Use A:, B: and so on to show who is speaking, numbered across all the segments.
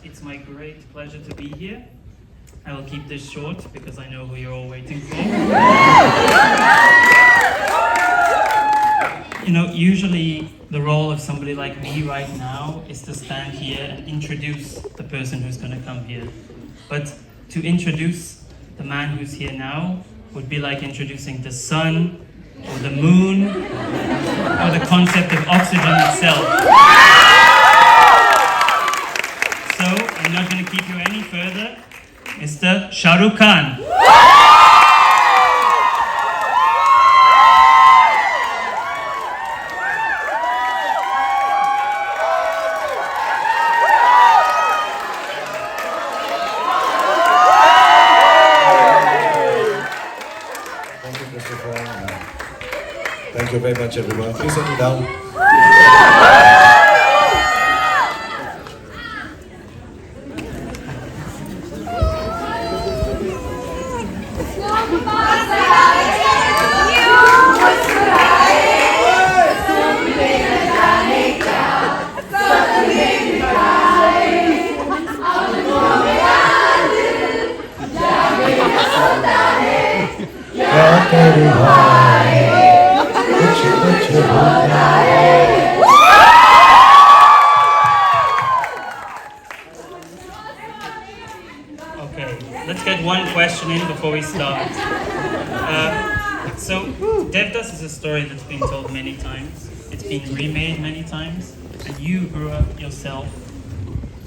A: It's my great pleasure to be here. I will keep this short because I know who you're all waiting for. You know, usually the role of somebody like me right now is to stand here and introduce the person who's going to come here. But to introduce the man who's here now would be like introducing the sun or the moon or the concept of oxygen itself. So I'm not going to keep you any further. Mr. Shah Rukh Khan.
B: Thank you, Christopher. Thank you very much, everyone. Please settle down.
A: Okay, let's get one question in before we start. So, Devdas is a story that's been told many times. It's been remade many times. And you grew up yourself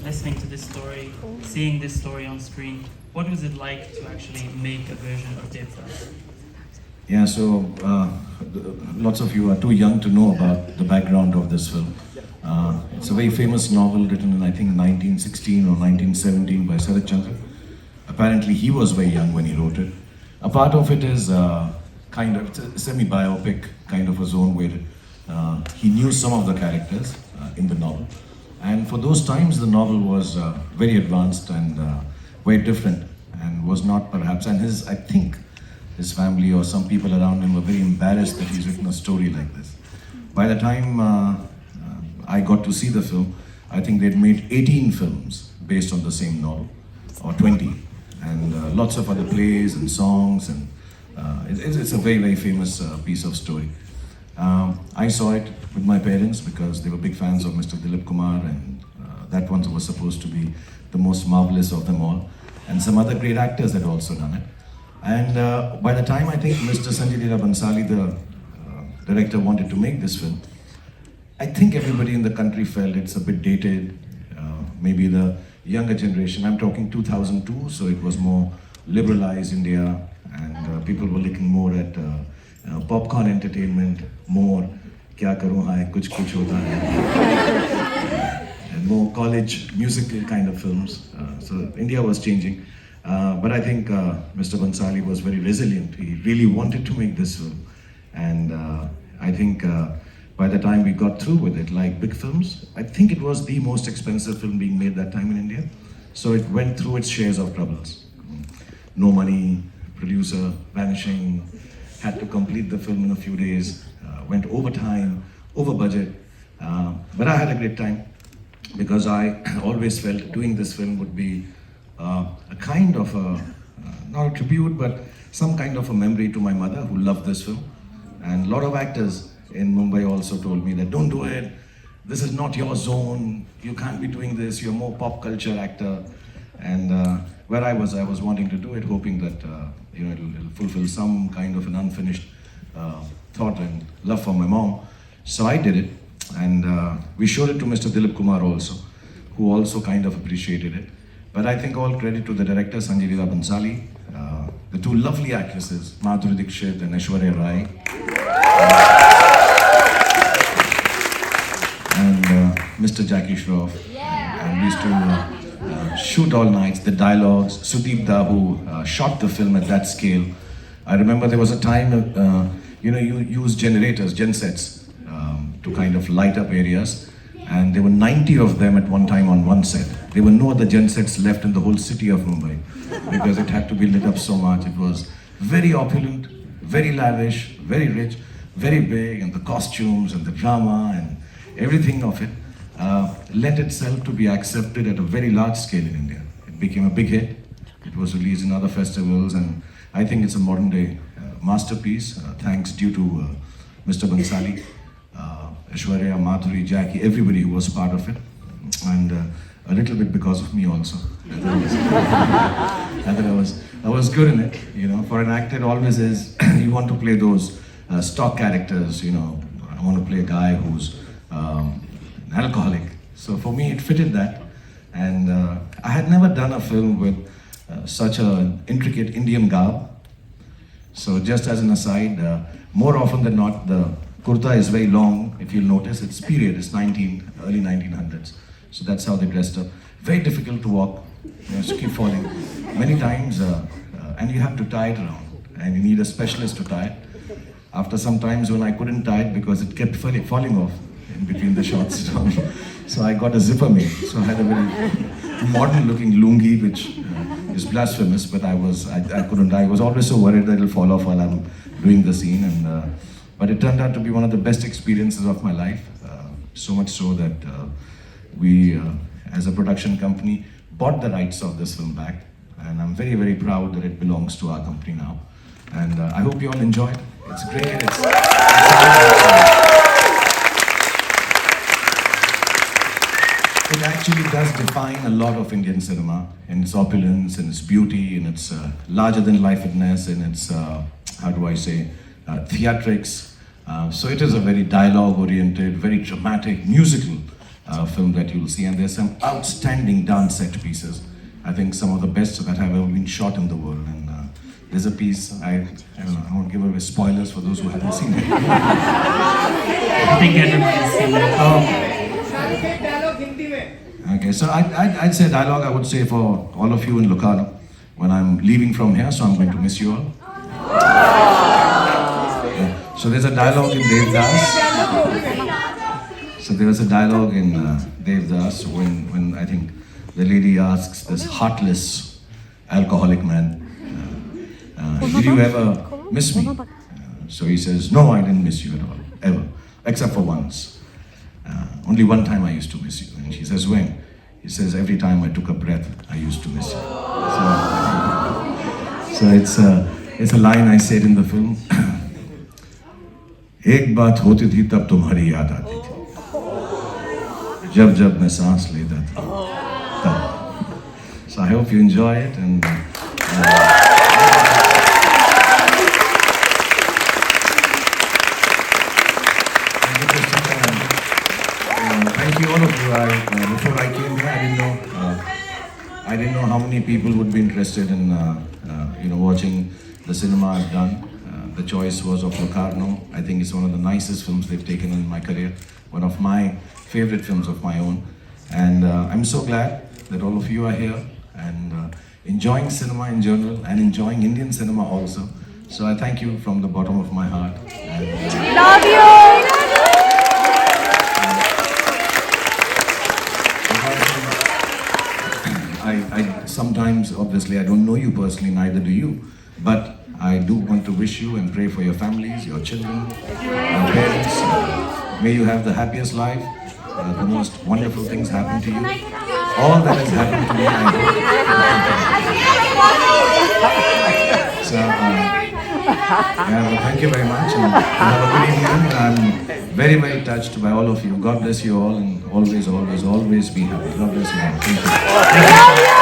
A: listening to this story, seeing this story on screen. What was it like to actually make a version of Devdas?
B: Yeah, so lots of you are too young to know about the background of this film. It's a very famous novel written in, I think, 1916 or 1917 by Sarat Chandra. Apparently, he was very young when he wrote it. A part of it is kind of a semi-biopic kind of a zone where he knew some of the characters in the novel. And for those times, the novel was very advanced and very different, and was not perhaps, and I think his family or some people around him were very embarrassed that he's written a story like this. By the time I got to see the film, I think they'd made 18 films based on the same novel, or 20, and lots of other plays and songs, and it's a very, very famous piece of story. I saw it with my parents because they were big fans of Mr. Dilip Kumar, and that one was supposed to be the most marvelous of them all. And some other great actors had also done it. And by the time I think Mr. Sanjay Leela Bhansali, the director, wanted to make this film, I think everybody in the country felt it's a bit dated. Maybe the younger generation, I'm talking 2002, so it was more liberalized India, and people were looking more at popcorn entertainment, more kya karoon hai, kuch kuch hota hai, and more college musical kind of films. So India was changing. But I think Mr. Bhansali was very resilient. He really wanted to make this film. And I think by the time we got through with it, like big films, I think it was the most expensive film being made that time in India. So it went through its shares of troubles. No money, producer vanishing, had to complete the film in a few days, went over time, over budget. But I had a great time because I always felt doing this film would be a kind of not a tribute, but some kind of a memory to my mother who loved this film. And a lot of actors in Mumbai also told me that don't do it, this is not your zone, you can't be doing this, you're more pop culture actor. And where I was wanting to do it, hoping that it'll fulfill some kind of an unfinished thought and love for my mom. So I did it, and we showed it to Mr. Dilip Kumar also, who also kind of appreciated it. But I think all credit to the director, Sanjay Leela Bhansali, the two lovely actresses, Madhuri Dixit and Aishwarya Rai, and Mr. Jackie Shroff. And we used to shoot all nights, the dialogues. Sudeep Dabu shot the film at that scale. I remember there was a time, you use generators, gensets, to kind of light up areas. And there were 90 of them at one time on one set. There were no other gensets left in the whole city of Mumbai because it had to be lit up so much. It was very opulent, very lavish, very rich, very big, and the costumes and the drama and everything of it. lent itself to be accepted at a very large scale in India. It became a big hit. It was released in other festivals, and I think it's a modern day masterpiece. Thanks due to Mr. Bansali, Aishwarya, Madhuri, Jackie, everybody who was part of it, and a little bit because of me also. I was good in it. You know, for an actor, it always is. You want to play those stock characters. You know, I want to play a guy who's an alcoholic. So for me, it fitted that, and I had never done a film with such an intricate Indian garb. So just as an aside, more often than not, the kurta is very long. If you'll notice, it's period. It's early 1900s. So that's how they dressed up. Very difficult to walk. You know, to keep falling. Many times, and you have to tie it around. And you need a specialist to tie it. After some times when I couldn't tie it because it kept falling off in between the shots. So I got a zipper made. So I had a very modern looking lungi, which is blasphemous, but I couldn't. I was always so worried that it'll fall off while I'm doing the scene, and but it turned out to be one of the best experiences of my life. So much so that we, as a production company, bought the rights of this film back, and I'm very, very proud that it belongs to our company now. And I hope you all enjoy it. It's great. It actually does define a lot of Indian cinema in its opulence, in its beauty, in its larger-than-lifedness, in its, how do I say, theatrics. So it is a very dialogue-oriented, very dramatic, musical film that you'll see. And there's some outstanding dance set pieces. I think some of the best that have ever been shot in the world. And there's a piece, I don't know, I won't give away spoilers for those who haven't seen it.
A: I think everybody's seen it.
B: Okay, so I'd say dialogue, I would say for all of you in Locarno, when I'm leaving from here, so I'm going to miss you all. Yeah. So there's a dialogue in Devdas. So there was a dialogue in Devdas when I think the lady asks this heartless alcoholic man, did you ever miss me? So he says, no, I didn't miss you at all, ever, except for once. Only one time I used to miss you. And she says, when? He says, every time I took a breath, I used to miss you. So it's a line I said in the film. एक बात होती थी तब तुम्हारी याद आती थी जब जब मैं सांस लेता था तब. So I hope you enjoy it, and thank you all of you. Before I came here, I didn't know how many people would be interested in watching the cinema I've done. The choice was of Locarno. I think it's one of the nicest films they've taken in my career. One of my favorite films of my own. And I'm so glad that all of you are here and enjoying cinema in general and enjoying Indian cinema also. So I thank you from the bottom of my heart. And,
C: Love you!
B: I sometimes, obviously, I don't know you personally, neither do you, but I do want to wish you and pray for your families, your children, your parents. May you have the happiest life, the most wonderful things happen to you. All that has happened to me, I hope. So, thank you very much, and have a good evening. I'm very, very touched by all of you. God bless you all, and always, always, always be happy. God bless you all. Thank you.